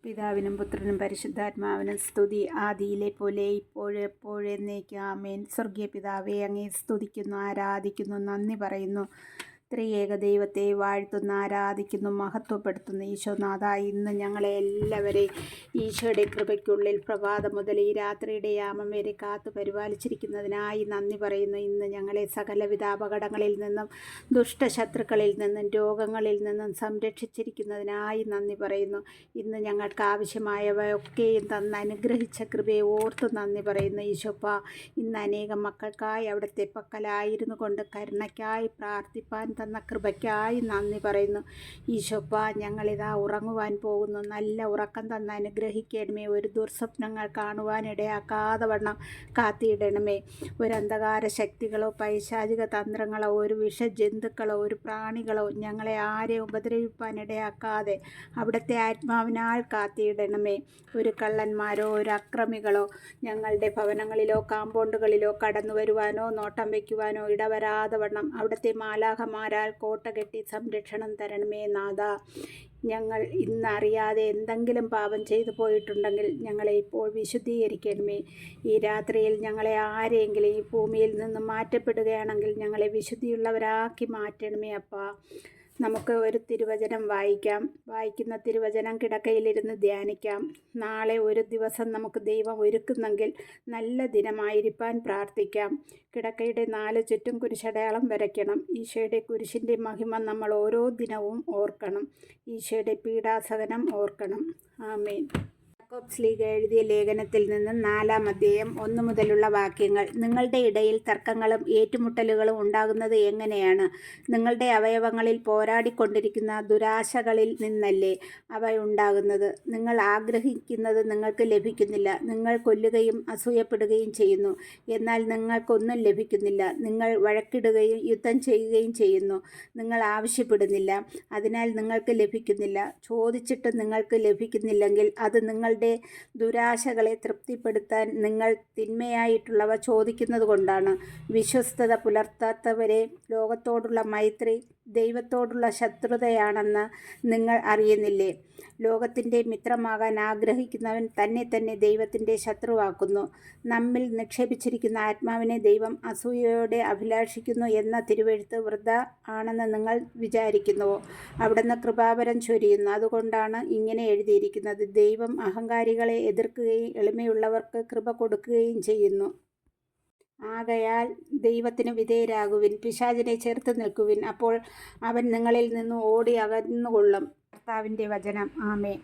പിതാവിനും പുത്രനും പരിശുദ്ധാത്മാവിനും സ്തുതി, ആദിയിലെ പോലെ ഇപ്പോഴും എപ്പോഴും എന്നേക്കും ആമേൻ. സ്വർഗീയ പിതാവേ, അങ്ങേ സ്തുതിക്കുന്നു, ആരാധിക്കുന്നു, നന്ദി പറയുന്നു. ത്രിയേക ദൈവത്തെ വാഴ്ത്തുന്നു, ആരാധിക്കുന്നു, മഹത്വപ്പെടുത്തുന്നു. ഈശോനാഥ, ഇന്ന് ഞങ്ങളെ എല്ലാവരെയും ഈശോയുടെ കൃപയ്ക്കുള്ളിൽ പ്രഭാതം മുതൽ ഈ രാത്രിയുടെ യാമം വരെ കാത്തു പരിപാലിച്ചിരിക്കുന്നതിനായി നന്ദി പറയുന്നു. ഇന്ന് ഞങ്ങളെ സകലവിധ അപകടങ്ങളിൽ നിന്നും ദുഷ്ടശത്രുക്കളിൽ നിന്നും രോഗങ്ങളിൽ നിന്നും സംരക്ഷിച്ചിരിക്കുന്നതിനായി നന്ദി പറയുന്നു. ഇന്ന് ഞങ്ങൾക്ക് ആവശ്യമായവയൊക്കെയും തന്ന് അനുഗ്രഹിച്ച കൃപയെ ഓർത്ത് നന്ദി പറയുന്നു. ഈശോപ്പ, ഇന്ന് അനേകം മക്കൾക്കായി അവിടുത്തെ പക്കലായിരുന്നു കൊണ്ട് കരുണയ്ക്കായി പ്രാർത്ഥിപ്പാൻ തന്ന കൃപയ്ക്കായി നന്ദി പറയുന്നു. ഈശോപ്പ, ഞങ്ങളിതാ ഉറങ്ങുവാൻ പോകുന്നു. നല്ല ഉറക്കം തന്ന് അനുഗ്രഹിക്കണമേ. ഒരു ദുർസ്വപ്നങ്ങൾ കാണുവാനിടയാക്കാതെ വണ്ണം കാത്തിയിടണമേ. ഒരു അന്ധകാര ശക്തികളോ പൈശാചിക തന്ത്രങ്ങളോ ഒരു വിഷജന്തുക്കളോ ഒരു പ്രാണികളോ ഞങ്ങളെ ആരെയും ഉപദ്രവിപ്പാനിടയാക്കാതെ അവിടുത്തെ ആത്മാവിനാൽ കാത്തിയിടണമേ. ഒരു കള്ളന്മാരോ ഒരു അക്രമികളോ ഞങ്ങളുടെ ഭവനങ്ങളിലോ കാമ്പൗണ്ടുകളിലോ കടന്നു വരുവാനോ നോട്ടം വയ്ക്കുവാനോ ഇടവരാതെ വണ്ണം അവിടുത്തെ മാലാഖമാരാൽ കോട്ട കെട്ടി സംരക്ഷണം തരണമേ. നാഥ, ഞങ്ങൾ ഇന്നറിയാതെ എന്തെങ്കിലും പാപം ചെയ്തു പോയിട്ടുണ്ടെങ്കിൽ ഞങ്ങളെ ഇപ്പോൾ വിശുദ്ധീകരിക്കണമേ. ഈ രാത്രിയിൽ ഞങ്ങളെ ആരെങ്കിലും ഈ ഭൂമിയിൽ നിന്ന് മാറ്റപ്പെടുകയാണെങ്കിൽ ഞങ്ങളെ വിശുദ്ധിയുള്ളവരാക്കി മാറ്റണമേ. അപ്പാ, നമുക്ക് ഒരു തിരുവചനം വായിക്കാം. വായിക്കുന്ന തിരുവചനം കിടക്കയിലിരുന്ന് ധ്യാനിക്കാം. നാളെ ഒരു ദിവസം നമുക്ക് ദൈവം ഒരുക്കുന്നെങ്കിൽ നല്ല ദിനമായിരിക്കാൻ പ്രാർത്ഥിക്കാം. കിടക്കയുടെ 4 ചുറ്റും കുരിശടയാളം വരയ്ക്കണം. ഈശോയുടെ കുരിശിൻ്റെ മഹിമ നമ്മൾ ഓരോ ദിനവും ഓർക്കണം. ഈശോയുടെ പീഡാസഹനം ഓർക്കണം. ആമേൻ. യാക്കോബ് ശ്ലീഹ എഴുതിയ ലേഖനത്തിൽ നിന്ന് 4-ാം അധ്യായം 1 മുതലുള്ള വാക്യങ്ങൾ. നിങ്ങളുടെ ഇടയിൽ തർക്കങ്ങളും ഏറ്റുമുട്ടലുകളും ഉണ്ടാകുന്നത് എങ്ങനെയാണ്? നിങ്ങളുടെ അവയവങ്ങളിൽ പോരാടിക്കൊണ്ടിരിക്കുന്ന ദുരാശകളിൽ നിന്നല്ലേ അവ ഉണ്ടാകുന്നത്? നിങ്ങൾ ആഗ്രഹിക്കുന്നത് നിങ്ങൾക്ക് ലഭിക്കുന്നില്ല. നിങ്ങൾ കൊല്ലുകയും അസൂയപ്പെടുകയും ചെയ്യുന്നു, എന്നാൽ നിങ്ങൾക്കൊന്നും ലഭിക്കുന്നില്ല. നിങ്ങൾ വഴക്കിടുകയും യുദ്ധം ചെയ്യുകയും ചെയ്യുന്നു. നിങ്ങൾ ആവശ്യപ്പെടുന്നില്ല, അതിനാൽ നിങ്ങൾക്ക് ലഭിക്കുന്നില്ല. ചോദിച്ചിട്ട് നിങ്ങൾക്ക് ലഭിക്കുന്നില്ലെങ്കിൽ അത് നിങ്ങളുടെ ദുരാശകളെ തൃപ്തിപ്പെടുത്താൻ നിങ്ങൾ തിന്മയായിട്ടുള്ളവ ചോദിക്കുന്നത് കൊണ്ടാണ്. വിശ്വസ്തത പുലർത്താത്തവരെ ലോകത്തോടുള്ള മൈത്രി ദൈവത്തോടുള്ള ശത്രുതയാണെന്ന് നിങ്ങൾ അറിയുന്നില്ലേ? ലോകത്തിൻ്റെ മിത്രമാകാൻ ആഗ്രഹിക്കുന്നവൻ തന്നെ ദൈവത്തിൻ്റെ ശത്രുവാക്കുന്നു. നമ്മിൽ നിക്ഷേപിച്ചിരിക്കുന്ന ആത്മാവിനെ ദൈവം അസൂയയോടെ അഭിലാഷിക്കുന്നു എന്ന തിരുവെഴുത്ത് വൃഥ ആണെന്ന് നിങ്ങൾ വിചാരിക്കുന്നുവോ? അവിടുന്ന് കൃപാവരം ചൊരിയുന്നു. അതുകൊണ്ടാണ് ഇങ്ങനെ എഴുതിയിരിക്കുന്നത്: ദൈവം അഹങ്കാരികളെ എതിർക്കുകയും എളിമയുള്ളവർക്ക് കൃപ കൊടുക്കുകയും ചെയ്യുന്നു. ആകയാൽ ദൈവത്തിന് വിധേയരാകുവിൻ, പിശാചിനെ ചെറുത്ത് നിൽക്കുവിൻ, അപ്പോൾ അവൻ നിങ്ങളിൽ നിന്ന് ഓടി അകന്നുകൊള്ളും. കർത്താവിൻ്റെ വചനം. ആമേൻ.